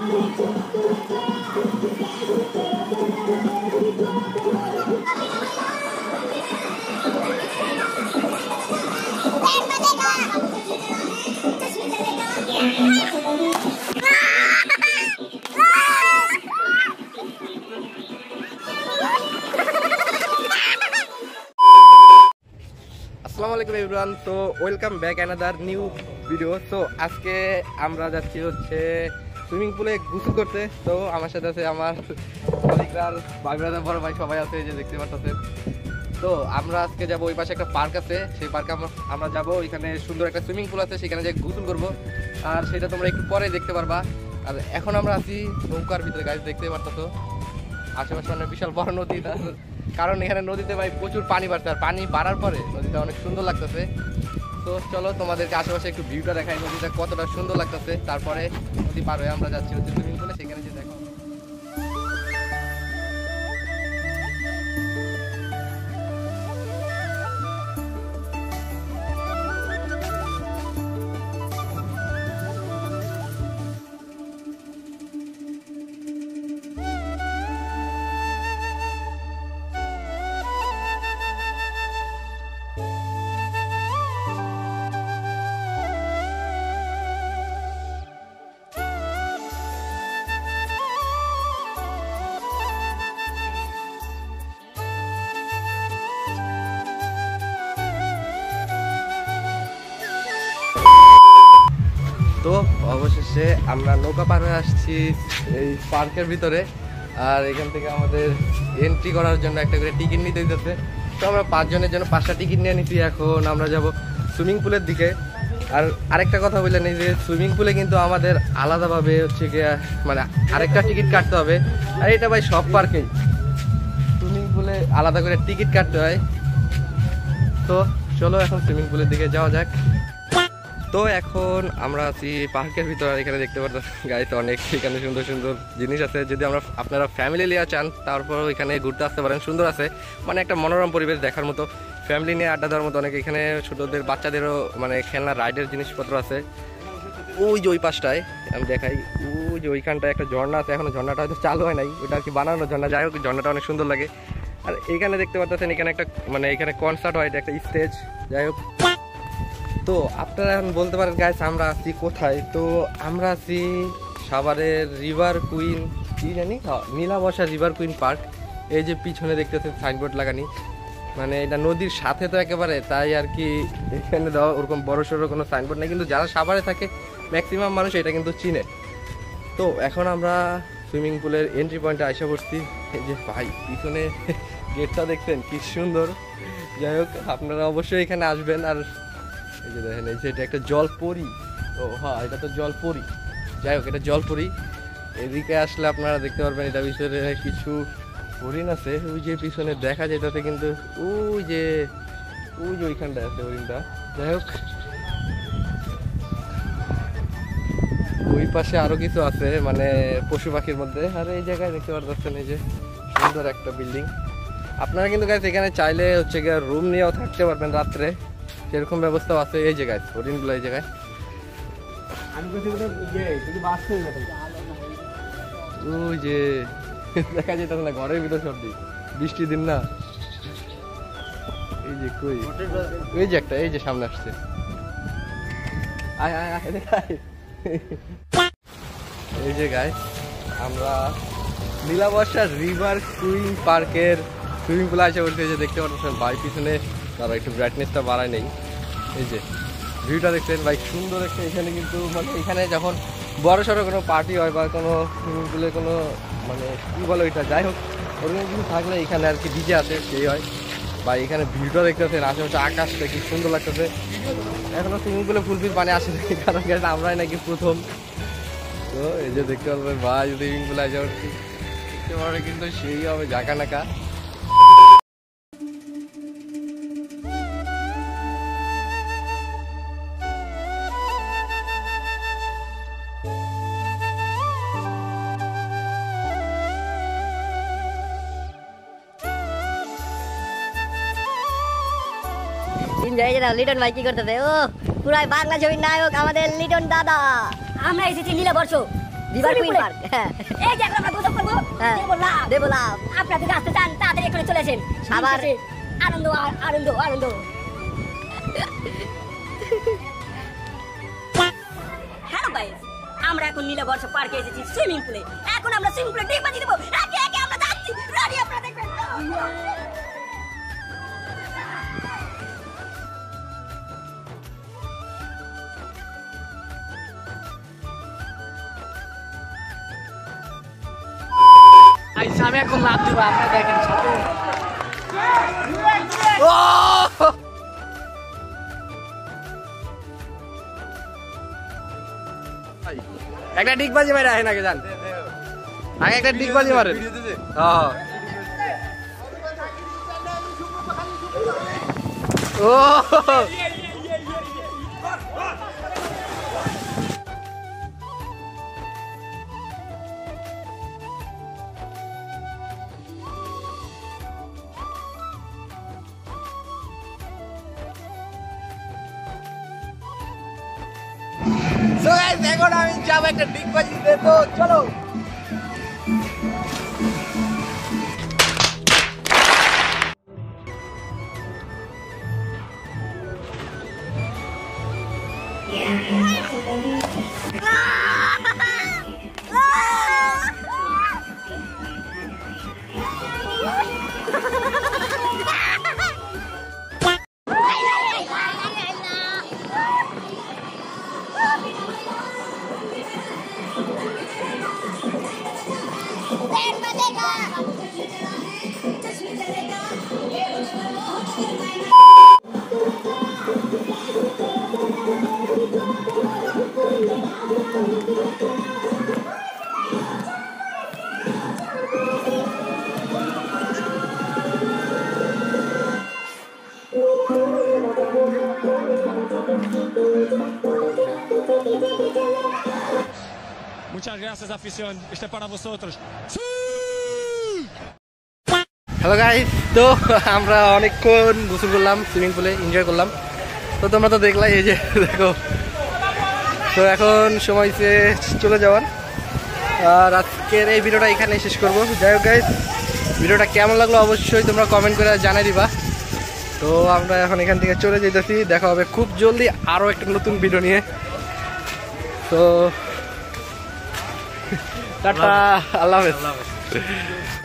আসসালামুয়ালাইকুম everyone. তো welcome back another new video. তো আজকে আমরা যাচ্ছি হচ্ছে সুইমিং পুলে গোসল করতে। তো আমার সাথে আছে আমার কলিগরা, ভাই ব্রাদার, বড় ভাই সবাই আছে, যে দেখতে পাচ্ছেন। তো আমরা আজকে যাবো, ওই পাশে একটা পার্ক আছে, সেই পার্কে আমরা যাবো। ওইখানে সুন্দর একটা সুইমিং পুল আছে, সেখানে যে গোসল করবো, আর সেটা তোমরা একটু পরে দেখতে পারবা। আর এখন আমরা আছি নৌকার ভিতরে, গাছ দেখতে পারতো। আশেপাশে মানে বিশাল বড় নদী, কারণ এখানে নদীতে ভাই প্রচুর পানি বাড়ছে, আর পানি বাড়ার পরে নদীটা অনেক সুন্দর লাগতেছে। তো চলো তোমাদেরকে আশেপাশে একটু ভিউটা দেখাই, নদীটা কতটা সুন্দর লাগতেছে। তারপরে নদী পার হয়ে আমরা যাচ্ছি হচ্ছে সুইমিং পুলে, সেখানে যে দেখো। তো অবশেষে আমরা নৌকা পার হয়ে আসছি এই পার্কের ভিতরে। আর এখান থেকে আমাদের এন্ট্রি করার জন্য একটা করে টিকিট নিতে দিতেছে। তো আমরা 5 জনের জন্য 5টা টিকিট নিয়ে নিচ্ছি। এখন আমরা যাব সুইমিং পুলের দিকে। আর আরেকটা কথা বললেন, এই যে সুইমিং পুলে কিন্তু আমাদের আলাদাভাবে হচ্ছে গিয়ে মানে আরেকটা টিকিট কাটতে হবে। আর এটা ভাই সব পার্কেই সুইমিং পুলে আলাদা করে টিকিট কাটতে হয়। তো চলো এখন সুইমিং পুলের দিকে যাওয়া যাক। তো এখন আমরা আছি পার্কের ভিতরে, এখানে দেখতে পাচ্ছেন গাড়িতে অনেক এখানে সুন্দর সুন্দর জিনিস আছে। যদি আপনারা ফ্যামিলি নিয়ে চান, তারপর এখানে ঘুরতে আসতে পারেন। সুন্দর আছে, মানে একটা মনোরম পরিবেশ দেখার মতো, ফ্যামিলি নিয়ে আড্ডা দেওয়ার মতো। অনেক এখানে ছোটদের বাচ্চাদেরও মানে খেলনা রাইডের জিনিসপত্র আছে। ওই যে ওই পাশটায় আমি দেখাই, ওই যে ওইখানটায় একটা ঝর্ণা আছে, এখনো ঝর্ণাটা হয়তো চালু হয় নাই, ওইটা আর কি বানানো ঝর্ণা। যাই হোক, ঝর্ণাটা অনেক সুন্দর লাগে। আর এখানে দেখতে পাচ্ছেন এখানে একটা মানে এখানে কনসার্ট হয়, একটা স্টেজ। যাই হোক, তো আপনারা এখন বলতে পারেন গাইস আমরা আছি কোথায়। তো আমরা আছি সাভারের রিভার কুইন, কি জানি, নীলাবর্ষা রিভার কুইন পার্ক। এই যে পিছনে দেখতেছেন সাইনবোর্ড লাগানি, মানে এটা নদীর সাথে তো একেবারে, তাই আর কি এখানে দেওয়া ওরকম বড় সড়ো কোনো সাইনবোর্ড নেই, কিন্তু যারা সাভারে থাকে ম্যাক্সিমাম মানুষ এটা কিন্তু চিনে। তো এখন আমরা সুইমিং পুলের এন্ট্রি পয়েন্টে আসা পড়ছি। এই যে ভাই পিছনে গেটটা দেখছেন কি সুন্দর। যাই হোক, আপনারা অবশ্যই এখানে আসবেন। আর এই যে দেখেন, এই যে এটা একটা জলপরি। ও হ্যাঁ, এটা তো জলপরি। যাই হোক, এটা জলপরি। এদিকে আসলে আপনারা দেখতে পারবেন এটা ভিতরে কিছু হরিণ আছে। ওই যে পিছনে দেখা যেটাতে কিন্তু ওই যে ওইখানটায় আছে হরিণটা। যাই হোক, ওই পাশে আরো কিছু আছে মানে পশু পাখির মধ্যে। আর এই জায়গায় দেখতে পাচ্ছেন এই যে সুন্দর একটা বিল্ডিং। আপনারা কিন্তু গাইস এখানে চাইলে হচ্ছে গিয়ে রুম নিয়েও থাকতে পারবেন রাত্রে, সেরকম ব্যবস্থাও আছে। এই জায়গায় হরিণগুলো এই জায়গায় ওই যে দেখা যেতেছে না, ঘরের ভিতর সব দিক, বৃষ্টির দিন না। এই যে কই, এই যে একটা, এই যে সামনে আসছে। এই যে গাইস আমরা নীলাবর্ষা রিভার কুইন পার্কের সুইমিং পুলে আসে বলছে। যে দেখতে পাচ্ছেন ভাই পিছনে, তারা একটু ব্রাইটনেসটা বাড়ায় নেই। এই যে ভিউটা দেখছেন ভাই, সুন্দর একটা। এখানে কিন্তু মানে এখানে যখন বড় সড়ো কোনো পার্টি হয় বা কোনো সুইমিং পুলে কোনো মানে কী বলো এটা, যাই হোক ওরকম কিছু থাকলে এখানে আর কি ডিজে আছে, সেই হয়। বা এখানে ভিউটা দেখতেছেন, আশেপাশে আকাশটা কি সুন্দর লাগতেছে। এখনো সুইমিং পুলে ফুলফিল পানি আসে নাকি, কারণ আমরাই নাকি প্রথম। তো এই যে দেখতে পারবেন ভাই সুইমিং পুলে আসে দেখতে পারবে, কিন্তু সেই হবে জাকা নাকা। লিটন ভাই কি করতেছে? ও পুরাই বাংলা ছবির নায়ক আমাদের লিটন দাদা। আমরা এসেছি নীলাবর্ষ রিভার কুইন পার্ক। এই যে এখন আমরা গোসল করবো, হ্যাঁ। দেবো লাভ। আপনারা যদি আসতে চান তাড়াতাড়ি এখানে চলে আসেন। আবার আনন্দ আনন্দ আনন্দ। হ্যালো গাইস, আমরা এখন নীলবর্ষ পার্কে এসেছি সুইমিং পুলে। এখন আমরা সুইমিং পুলে ডিপ বাজিয়ে দেবো। একে একে আমরা যাচ্ছি। রেডি আপনারা দেখবেন। আমি এখন লাভ দিব, আপনারা দেখেন সাথে। একটা ডিগবাজি মারা হয় নাকি জান, আগে একটা ডিগবাজি মারেন। হ্যাঁ ও So guys, এখন আমি যাবো একটা ডিগবাজি দিতে, তো চলো। Muchas gracias, afición. Este es para vosotros. Hello guys, তো আমরা অনেকক্ষণ গোসল করলাম সুইমিং পুলে, এনজয় করলাম। তো তোমরা তো দেখলাই, এই যে দেখো। তো এখন সময় হয়েছে চলে যাওয়ার, আর আজকের এই ভিডিওটা এখানে শেষ করবো। যাই হোক গাইস, ভিডিওটা কেমন লাগলো অবশ্যই তোমরা কমেন্ট করে জানাই দিবা। তো আমরা এখন এখান থেকে চলে যেতেছি, দেখা হবে খুব জলদি আরও একটা নতুন ভিডিও নিয়ে। তো টাটা, আল্লাহ হাফেজ।